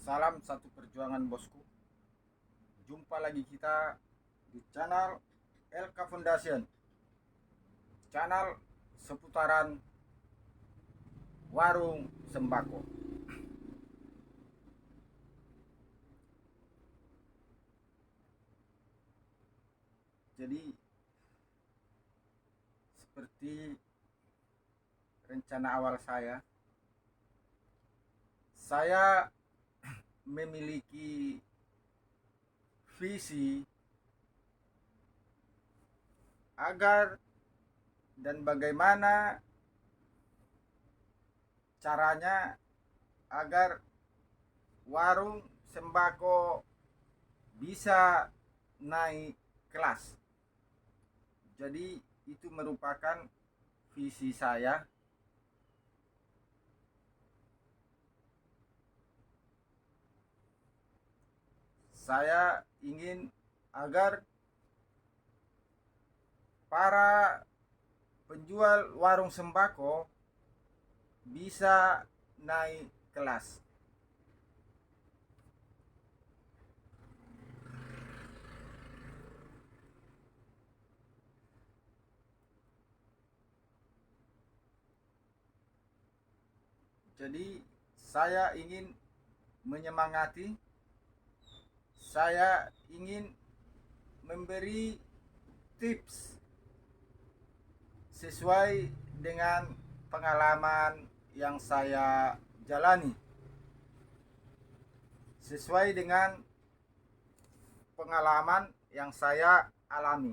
Salam satu perjuangan bosku. Jumpa lagi kita di channel LK Foundation. Channel seputaran warung sembako. Jadi seperti rencana awal saya memiliki visi agar dan bagaimana caranya agar warung sembako bisa naik kelas. Jadi itu merupakan visi saya. Saya ingin agar para penjual warung sembako bisa naik kelas. Jadi saya ingin menyemangati, saya ingin memberi tips sesuai dengan pengalaman yang saya jalani, sesuai dengan pengalaman yang saya alami.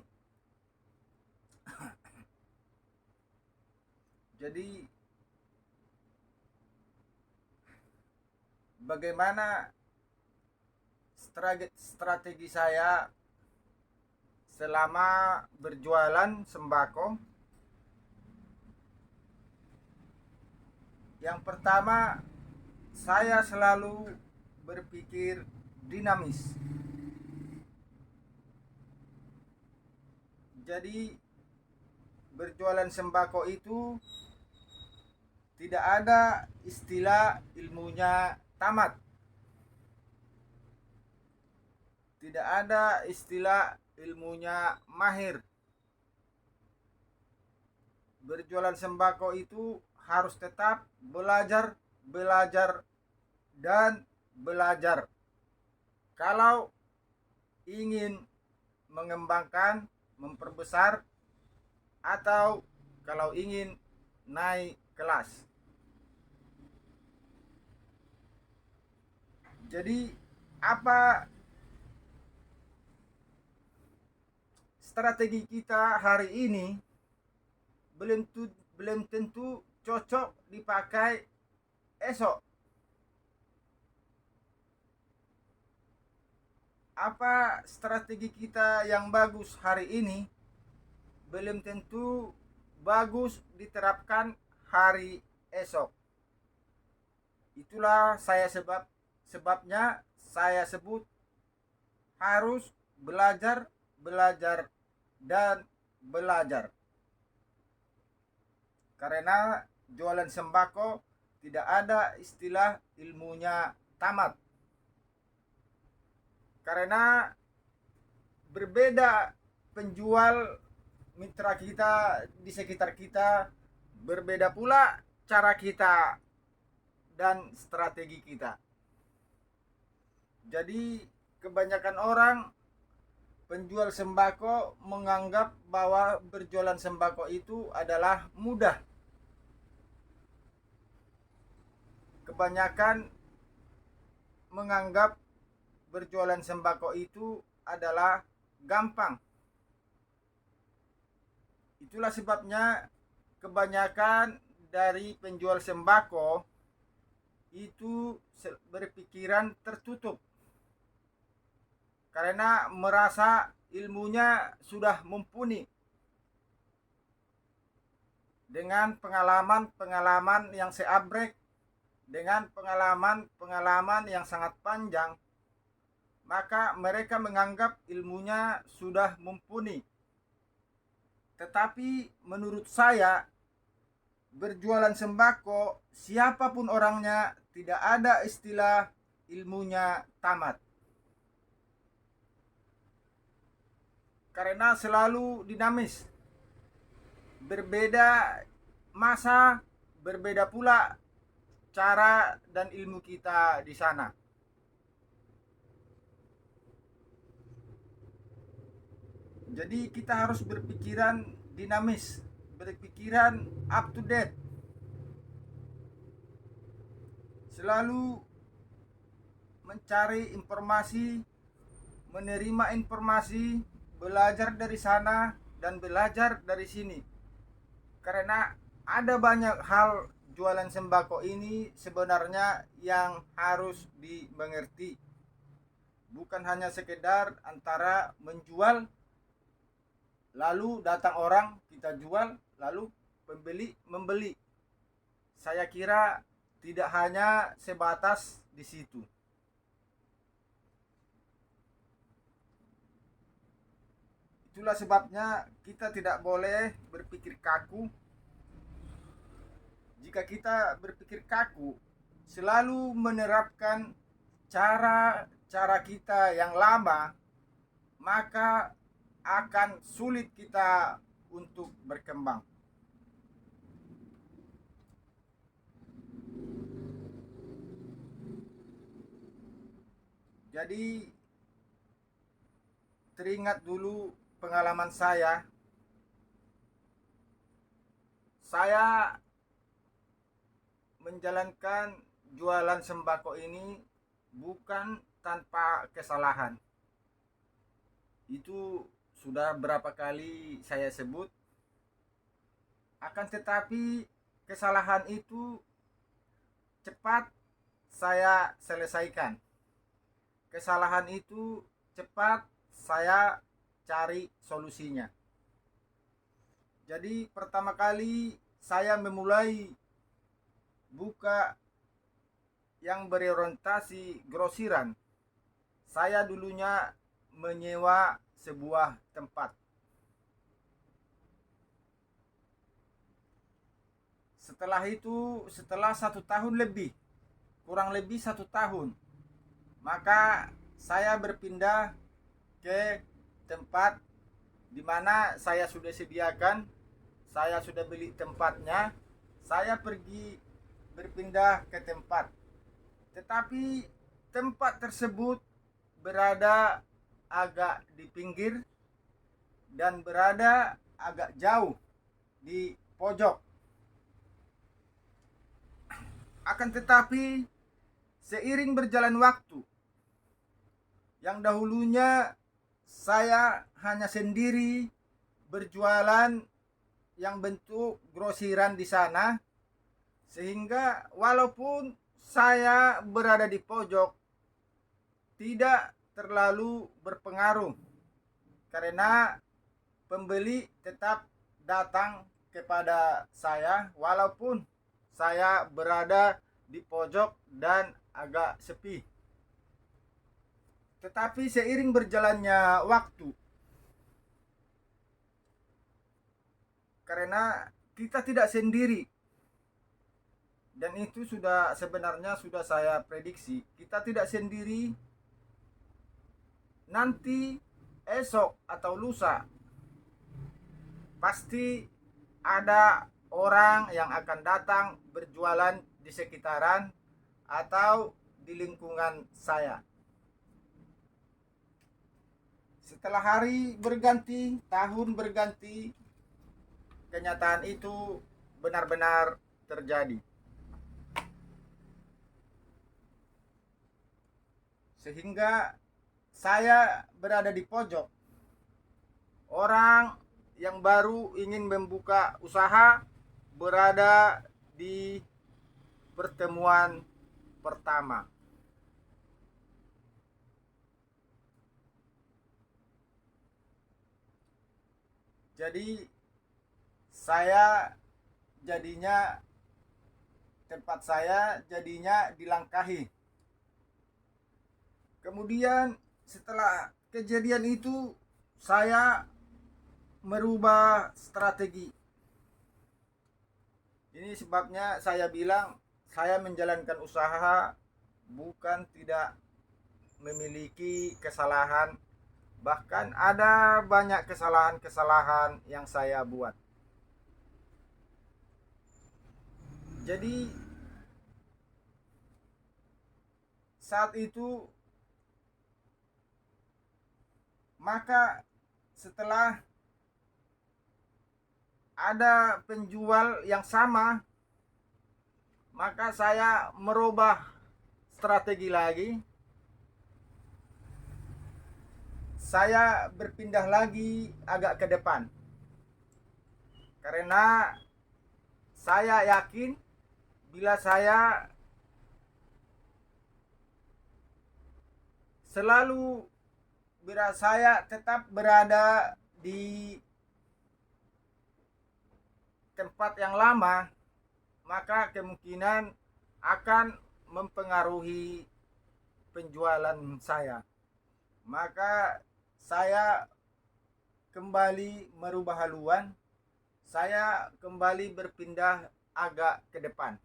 Jadi bagaimana strategi saya selama berjualan sembako? Yang pertama, saya selalu berpikir dinamis. Jadi berjualan sembako itu tidak ada istilah ilmunya tamat. Tidak ada istilah ilmunya mahir. Berjualan sembako itu harus tetap belajar, dan belajar. Kalau ingin mengembangkan, memperbesar, atau kalau ingin naik kelas. Jadi apa strategi kita hari ini belum tentu cocok dipakai esok. Apa strategi kita yang bagus hari ini belum tentu bagus diterapkan hari esok. Itulah sebabnya saya sebut harus belajar, dan belajar. Karena jualan sembako tidak ada istilah ilmunya tamat. Karena berbeda penjual mitra kita di sekitar kita, berbeda pula cara kita dan strategi kita. Jadi kebanyakan orang penjual sembako menganggap bahwa berjualan sembako itu adalah mudah. Kebanyakan menganggap berjualan sembako itu adalah gampang. Itulah sebabnya kebanyakan dari penjual sembako itu berpikiran tertutup. Karena merasa ilmunya sudah mumpuni. Dengan pengalaman yang seabrek, dengan pengalaman yang sangat panjang, maka mereka menganggap ilmunya sudah mumpuni. Tetapi menurut saya, berjualan sembako siapapun orangnya, tidak ada istilah ilmunya tamat. Karena selalu dinamis, berbeda masa, berbeda pula cara dan ilmu kita di sana. Jadi kita harus berpikiran dinamis, berpikiran up to date, selalu mencari informasi, menerima informasi, belajar dari sana dan belajar dari sini. Karena ada banyak hal jualan sembako ini sebenarnya yang harus dimengerti. Bukan hanya sekedar antara menjual, lalu datang orang kita jual, lalu pembeli membeli. Saya kira tidak hanya sebatas di situ. Itulah sebabnya kita tidak boleh berpikir kaku. Jika kita berpikir kaku, selalu menerapkan cara kita yang lama, maka akan sulit kita untuk berkembang. Jadi teringat dulu pengalaman saya. Saya menjalankan jualan sembako ini bukan tanpa kesalahan. Itu sudah berapa kali saya sebut. Akan tetapi kesalahan itu cepat saya selesaikan. Kesalahan itu cepat saya cari solusinya. Jadi pertama kali saya memulai buka yang berorientasi grosiran, saya dulunya menyewa sebuah tempat. Setelah itu, setelah 1 tahun lebih, kurang lebih 1 tahun, maka saya berpindah ke tempat di mana saya sudah sediakan, saya sudah beli tempatnya, saya pergi berpindah ke tempat. Tetapi tempat tersebut berada agak di pinggir dan berada agak jauh di pojok. Akan tetapi seiring berjalan waktu, yang dahulunya saya hanya sendiri berjualan yang bentuk grosiran di sana, sehingga walaupun saya berada di pojok tidak terlalu berpengaruh, karena pembeli tetap datang kepada saya walaupun saya berada di pojok dan agak sepi. Tetapi seiring berjalannya waktu, karena kita tidak sendiri, dan itu sebenarnya sudah saya prediksi, kita tidak sendiri. Nanti esok atau lusa pasti ada orang yang akan datang berjualan di sekitaran atau di lingkungan saya. Setelah hari berganti, tahun berganti, kenyataan itu benar-benar terjadi. Sehingga saya berada di pojok. Orang yang baru ingin membuka usaha berada di pertemuan pertama. Jadi tempat saya jadinya dilangkahi. Kemudian setelah kejadian itu saya merubah strategi. Ini sebabnya saya bilang saya menjalankan usaha bukan tidak memiliki kesalahan, bahkan ada banyak kesalahan-kesalahan yang saya buat. Jadi saat itu, maka setelah ada penjual yang sama, maka saya merubah strategi lagi. Saya berpindah lagi agak ke depan, karena saya yakin bila saya selalu saya tetap berada di tempat yang lama, maka kemungkinan akan mempengaruhi penjualan saya. Maka saya kembali merubah haluan, saya kembali berpindah agak ke depan.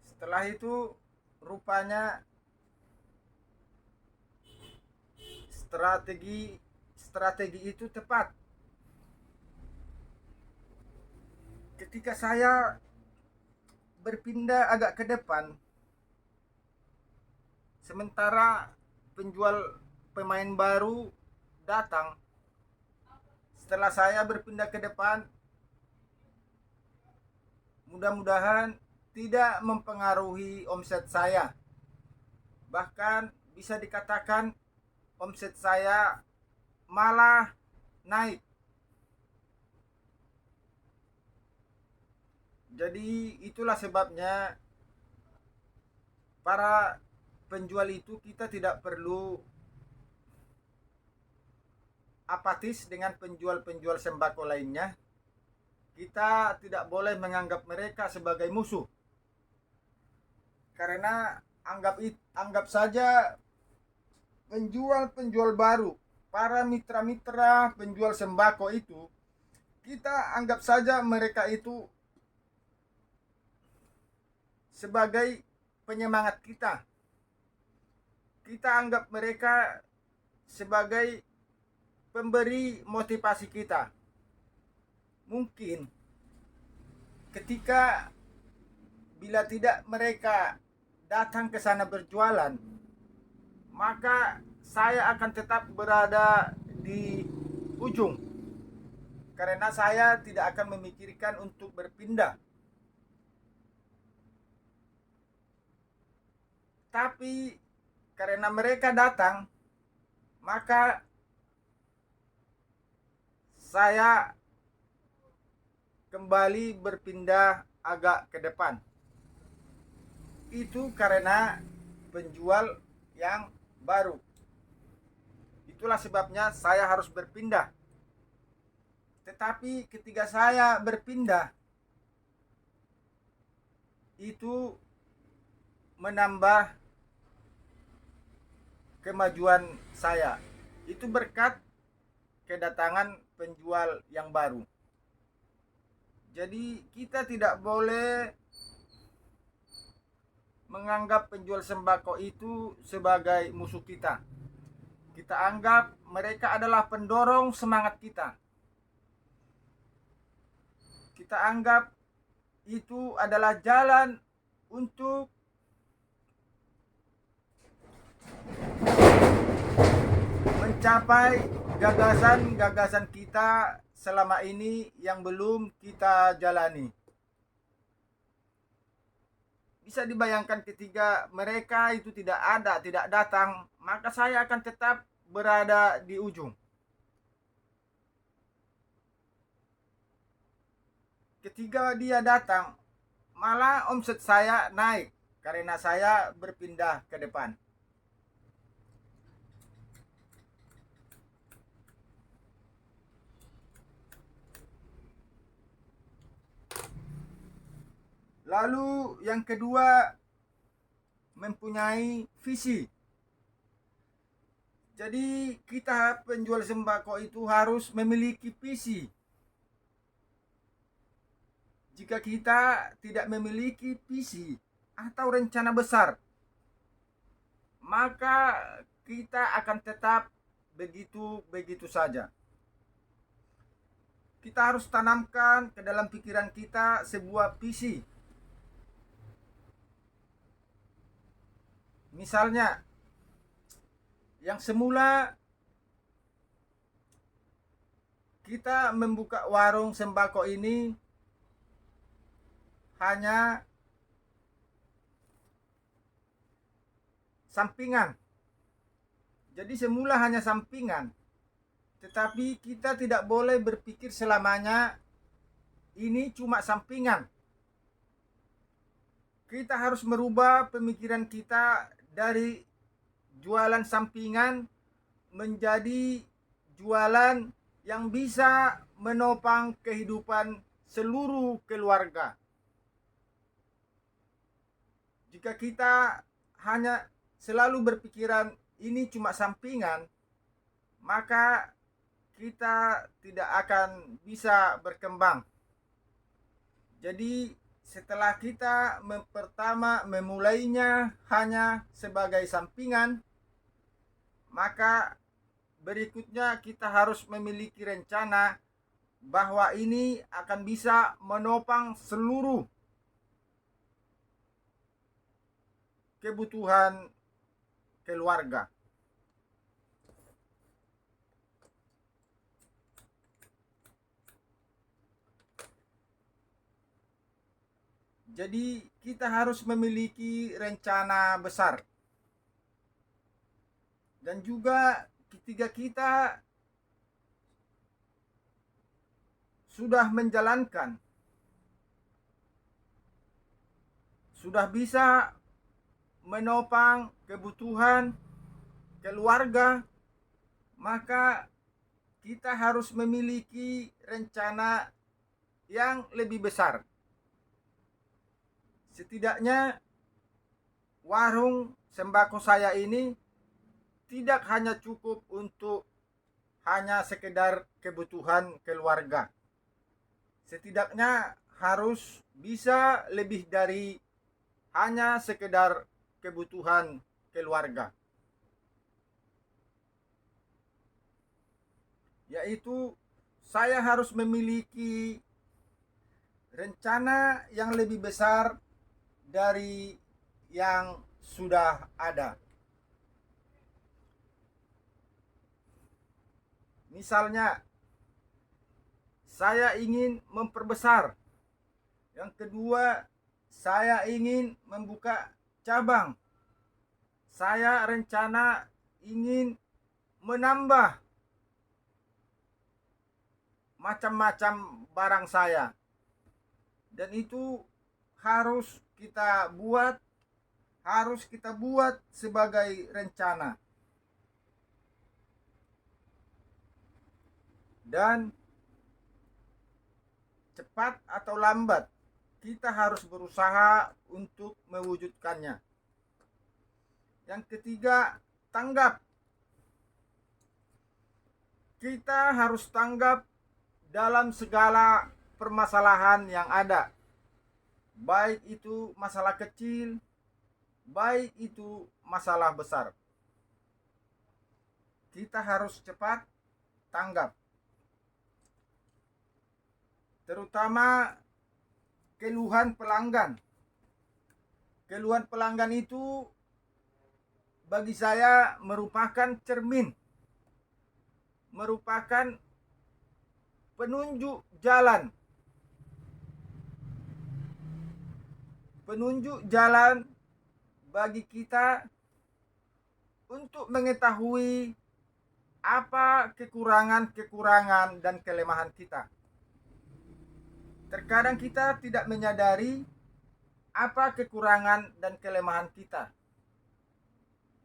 Setelah itu rupanya strategi itu tepat. Ketika saya berpindah agak ke depan, sementara pemain baru datang, setelah saya berpindah ke depan, mudah-mudahan tidak mempengaruhi omset saya. Bahkan bisa dikatakan omset saya malah naik. Jadi itulah sebabnya para penjual itu kita tidak perlu apatis dengan penjual-penjual sembako lainnya. Kita tidak boleh menganggap mereka sebagai musuh. Karena anggap saja penjual-penjual baru, para mitra-mitra penjual sembako itu, kita anggap saja mereka itu sebagai penyemangat kita. Kita anggap mereka sebagai pemberi motivasi kita. Mungkin ketika bila tidak mereka datang ke sana berjualan, maka saya akan tetap berada di ujung, karena saya tidak akan memikirkan untuk berpindah. Tapi karena mereka datang, maka saya kembali berpindah agak ke depan. Itu karena penjual yang baru. Itulah sebabnya saya harus berpindah. Tetapi ketika saya berpindah, itu menambah kemajuan saya. Itu berkat kedatangan penjual yang baru. Jadi kita tidak boleh menganggap penjual sembako itu sebagai musuh kita. Kita anggap mereka adalah pendorong semangat kita. Kita anggap itu adalah jalan untuk mencapai gagasan-gagasan kita selama ini yang belum kita jalani. Bisa dibayangkan ketika mereka itu tidak datang, maka saya akan tetap berada di ujung. Ketika dia datang, malah omset saya naik karena saya berpindah ke depan. Lalu yang kedua, mempunyai visi. Jadi kita penjual sembako itu harus memiliki visi. jika kita tidak memiliki visi atau rencana besar, maka kita akan tetap begitu-begitu saja. Kita harus tanamkan ke dalam pikiran kita sebuah visi. Misalnya, yang semula kita membuka warung sembako ini hanya sampingan. Jadi semula hanya sampingan. Tetapi kita tidak boleh berpikir selamanya ini cuma sampingan. Kita harus merubah pemikiran kita dari jualan sampingan menjadi jualan yang bisa menopang kehidupan seluruh keluarga. Jika kita hanya selalu berpikiran ini cuma sampingan, maka kita tidak akan bisa berkembang. Jadi setelah kita pertama memulainya hanya sebagai sampingan, maka berikutnya kita harus memiliki rencana bahwa ini akan bisa menopang seluruh kebutuhan keluarga. Jadi kita harus memiliki rencana besar. Dan juga ketika kita sudah menjalankan, sudah bisa menopang kebutuhan keluarga, maka kita harus memiliki rencana yang lebih besar. Setidaknya warung sembako saya ini tidak hanya cukup untuk hanya sekedar kebutuhan keluarga. Setidaknya harus bisa lebih dari hanya sekedar kebutuhan keluarga. Yaitu saya harus memiliki rencana yang lebih besar dari yang sudah ada. Misalnya, saya ingin memperbesar. Yang kedua, saya ingin membuka cabang. Saya rencana ingin menambah macam-macam barang saya. Dan itu harus kita buat sebagai rencana. Dan cepat atau lambat kita harus berusaha untuk mewujudkannya. Yang ketiga, tanggap. Kita harus tanggap dalam segala permasalahan yang ada. Baik itu masalah kecil, baik itu masalah besar. Kita harus cepat tanggap. Terutama keluhan pelanggan. Keluhan pelanggan itu bagi saya merupakan cermin, merupakan penunjuk jalan. Penunjuk jalan bagi kita untuk mengetahui apa kekurangan-kekurangan dan kelemahan kita. Terkadang kita tidak menyadari apa kekurangan dan kelemahan kita.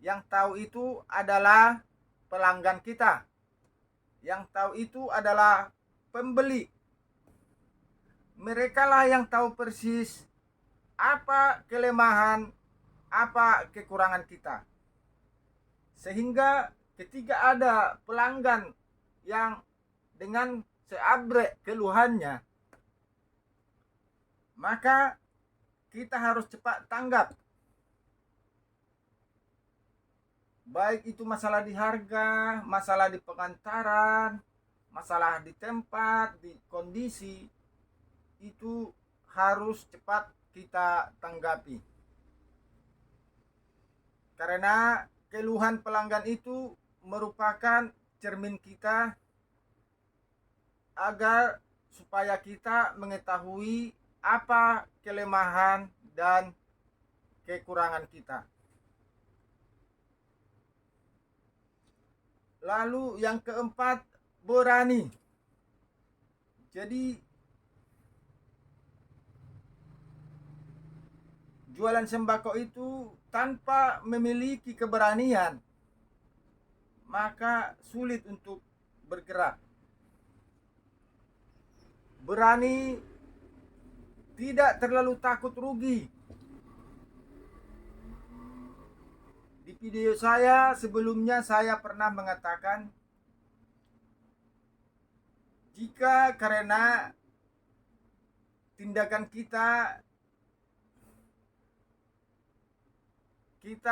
Yang tahu itu adalah pelanggan kita. Yang tahu itu adalah pembeli. Mereka lah yang tahu persis apa kelemahan, apa kekurangan kita. Sehingga ketika ada pelanggan yang dengan seabrek keluhannya, maka kita harus cepat tanggap. Baik itu masalah di harga, masalah di pengantaran, masalah di tempat, di kondisi, itu harus cepat kita tanggapi. Karena keluhan pelanggan itu merupakan cermin kita agar supaya kita mengetahui apa kelemahan dan kekurangan kita. Lalu yang keempat, berani. Jadi jualan sembako itu tanpa memiliki keberanian, maka sulit untuk bergerak. Berani, tidak terlalu takut rugi. Di video saya sebelumnya saya pernah mengatakan, jika karena tindakan kita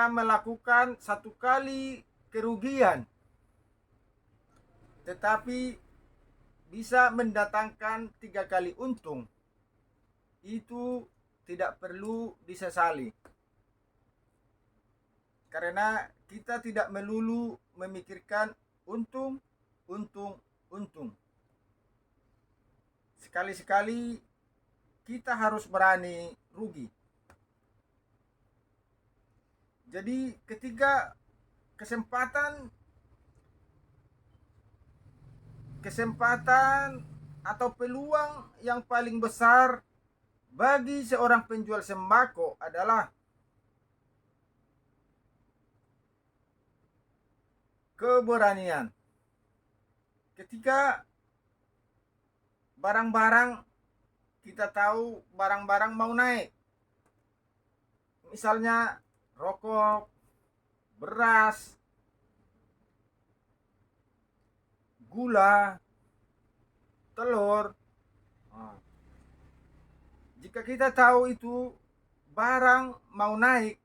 melakukan satu kali kerugian, tetapi bisa mendatangkan 3 kali untung, itu tidak perlu disesali. Karena kita tidak melulu memikirkan untung. Sekali-sekali kita harus berani rugi. Jadi ketika kesempatan atau peluang yang paling besar bagi seorang penjual sembako adalah keberanian. Ketika barang-barang, kita tahu barang-barang mau naik, misalnya rokok, beras, gula, telur. Jika kita tahu itu barang mau naik,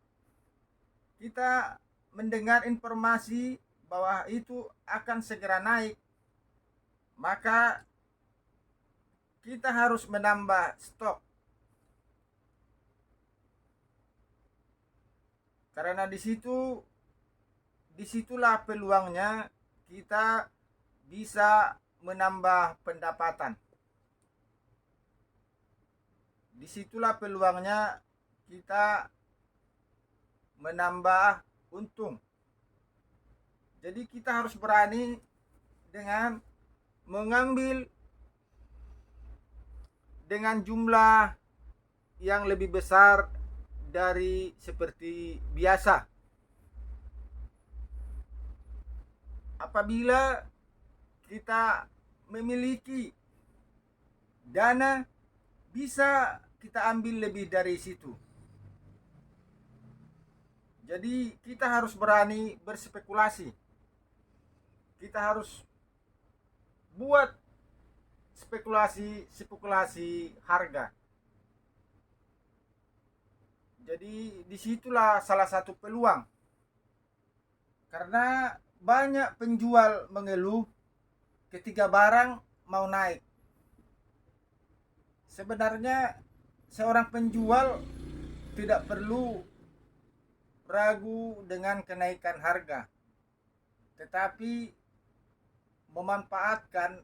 kita mendengar informasi bahwa itu akan segera naik, maka kita harus menambah stok. Karena disitulah peluangnya kita bisa menambah pendapatan. Disitulah peluangnya kita menambah untung. Jadi kita harus berani dengan mengambil dengan jumlah yang lebih besar dari seperti biasa. Apabila kita memiliki dana, bisa kita ambil lebih dari situ. Jadi kita harus berani berspekulasi. Kita harus buat spekulasi harga. Jadi disitulah salah satu peluang. Karena banyak penjual mengeluh ketika barang mau naik. Sebenarnya seorang penjual tidak perlu ragu dengan kenaikan harga, tetapi memanfaatkan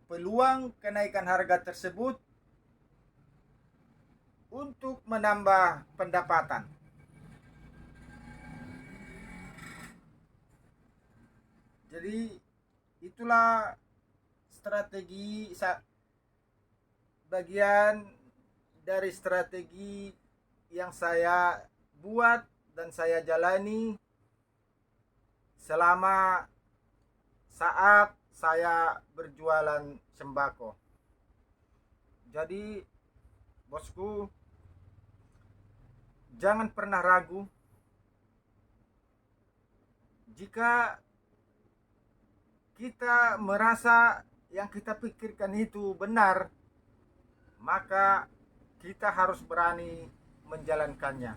peluang kenaikan harga tersebut untuk menambah pendapatan. Jadi itulah strategi, bagian dari strategi yang saya buat dan saya jalani selama saat saya berjualan sembako. Jadi bosku, jangan pernah ragu. Jika kita merasa yang kita pikirkan itu benar, maka kita harus berani menjalankannya.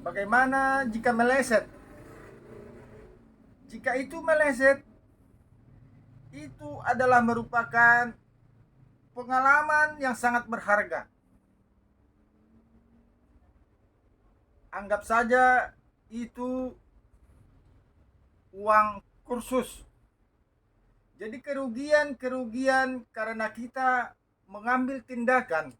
Bagaimana jika meleset? Jika itu meleset, itu adalah merupakan pengalaman yang sangat berharga. Anggap saja itu uang kursus. Jadi kerugian karena kita mengambil tindakan,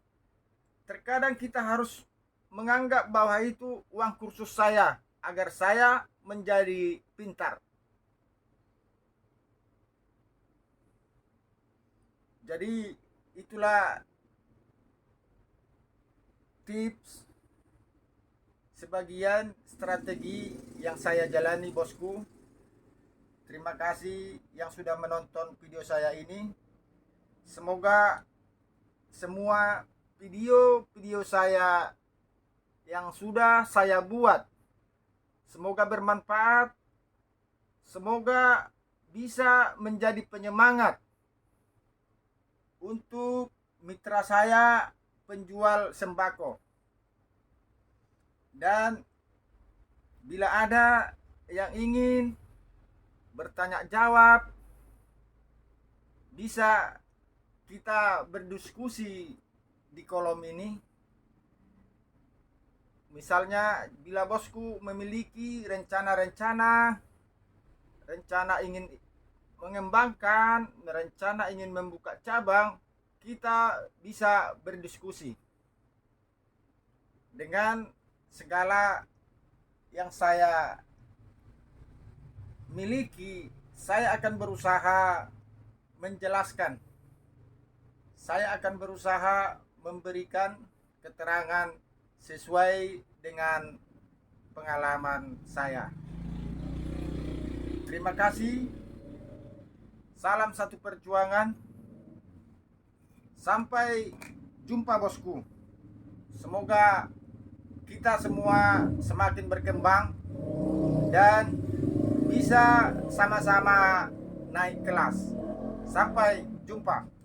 terkadang kita harus menganggap bahwa itu uang kursus saya agar saya menjadi pintar. Jadi itulah tips sebagian strategi yang saya jalani, bosku. Terima kasih yang sudah menonton video saya ini. Semoga semua video-video saya yang sudah saya buat semoga bermanfaat. Semoga bisa menjadi penyemangat untuk mitra saya penjual sembako. Dan bila ada yang ingin bertanya jawab, bisa kita berdiskusi di kolom ini. Misalnya bila bosku memiliki rencana ingin mengembangkan, rencana ingin membuka cabang, kita bisa berdiskusi. Dengan segala yang saya miliki, saya akan berusaha menjelaskan. Saya akan berusaha memberikan keterangan sesuai dengan pengalaman saya. Terima kasih. Salam satu perjuangan. Sampai jumpa, bosku. Semoga kita semua semakin berkembang dan bisa sama-sama naik kelas. Sampai jumpa.